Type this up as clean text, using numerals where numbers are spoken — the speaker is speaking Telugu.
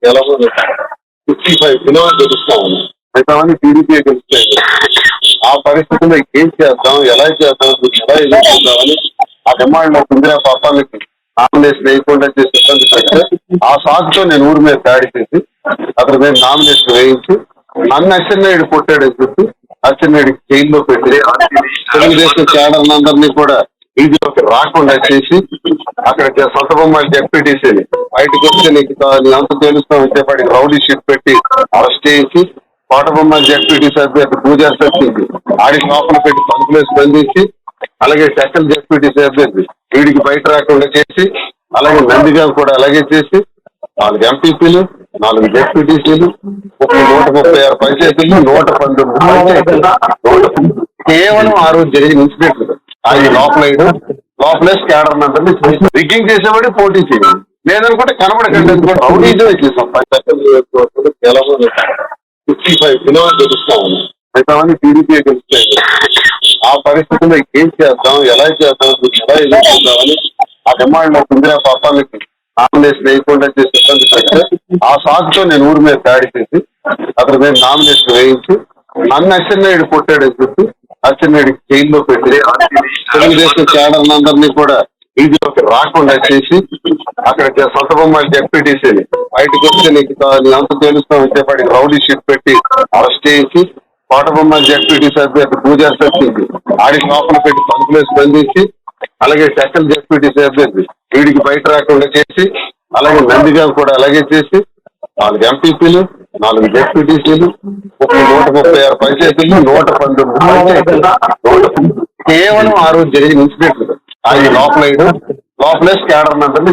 కేవలం 55 కిలో గెలుస్తా ఉన్నాం. మిగతావన్నీ టీడీపీ గెలుస్తాయి. ఆ పరిస్థితుల్లో ఏం చేద్దాం, ఎలా చేద్దాం, ఎలా ఎదుర్కొందామని ఆ డిమాండ్ ఇందిరా పాపాలకి నామినేషన్ వేయకుండా చేసి ఇబ్బంది పెడితే ఆ సాగుతో నేను ఊరి మీద దాడి చేసి అతని మీద నామినేషన్ వేయించి నన్ను అచ్చెన్నాయుడు కొట్టాడని చెప్పి అచ్చెన్నాయుడికి జైల్లో పెట్టి తెలుగుదేశం క్యాడర్ అందరినీ కూడా వీధిలోకి రాకుండా చేసి అక్కడ సొంత బొమ్మలు డిప్యూటీసీని బయటకు వస్తే నీకు అంత తెలుస్తాం వచ్చేపాటికి రౌడీ షీట్ పెట్టి అరెస్ట్ చేసి కోట బొమ్మల డిప్యూటీసీ అభ్యర్థి పూజా సత్యకి ఆడికి లోపల పెట్టి తలుపులేసి బంధించి అలాగే సెకండ్ డిప్యూటీసీ అభ్యర్థి వీడికి బయట రాకుండా చేసి అలాగే నందిగా కూడా అలాగే చేసి 4 ఎంపీపీలు 4 డిప్యూటీసీలు 136 పంచాయతీలు 112 కేవలం ఆ రోజు జరిగిన ఇన్సిడెంట్ ఆయన లోపలే స్కాడర్ అందరినీ రిగ్గింగ్ చేసేవాడి పోటీ చేయాలి లేదనుకుంటే కనబడకండి కూడా రౌడీజమే చేసాం. కేవలం 55 కిలో గెలుస్తా ఉన్నాం. మిగతావన్నీ టీడీపీ గెలుస్తాయి. ఆ పరిస్థితుల్లో ఏం చేద్దాం, ఎలా చేద్దాం, ఎలా ఎదుర్కొందామని ఆ డిమాండ్ ఇందిరా పాపాలకి నామినేషన్ వేయకుండా చేసి ఇబ్బంది పెడితే ఆ సాగుతో నేను ఊరి మీద దాడి చేసి అతని మీద నామినేషన్ వేయించి నన్ను అచ్చెన్నాయుడు కొట్టాడని చెప్పి అచ్చెన్నాయుడికి జైల్లో పెట్టి తెలుగుదేశం క్యాడర్ అందరినీ కూడా వీధిలోకి రాకుండా చేసి అక్కడ సొంత బొమ్మల డిప్యూటీసీని బయటకు వస్తే నీకు అంత తెలుస్తాం వచ్చేపాటికి రౌడీ షీట్ పెట్టి అరెస్ట్ చేసి కోట బొమ్మల డిప్యూటీసీ అభ్యర్థి పూజా సత్యకి ఆడికి లోపల పెట్టి తలుపులేసి బంధించి అలాగే సెకండ్ డిప్యూటీసీ అభ్యర్థి వీడికి బయట రాకుండా చేసి అలాగే నందిగా కూడా అలాగే చేసి 4 ఎంపీపీలు 4 డిప్యూటీసీలు 136 పంచాయతీలు 112 కేవలం ఆ రోజు జరిగిన ఇన్సిడెంట్ ఆయన లోపలే స్కాడర్ అందరినీ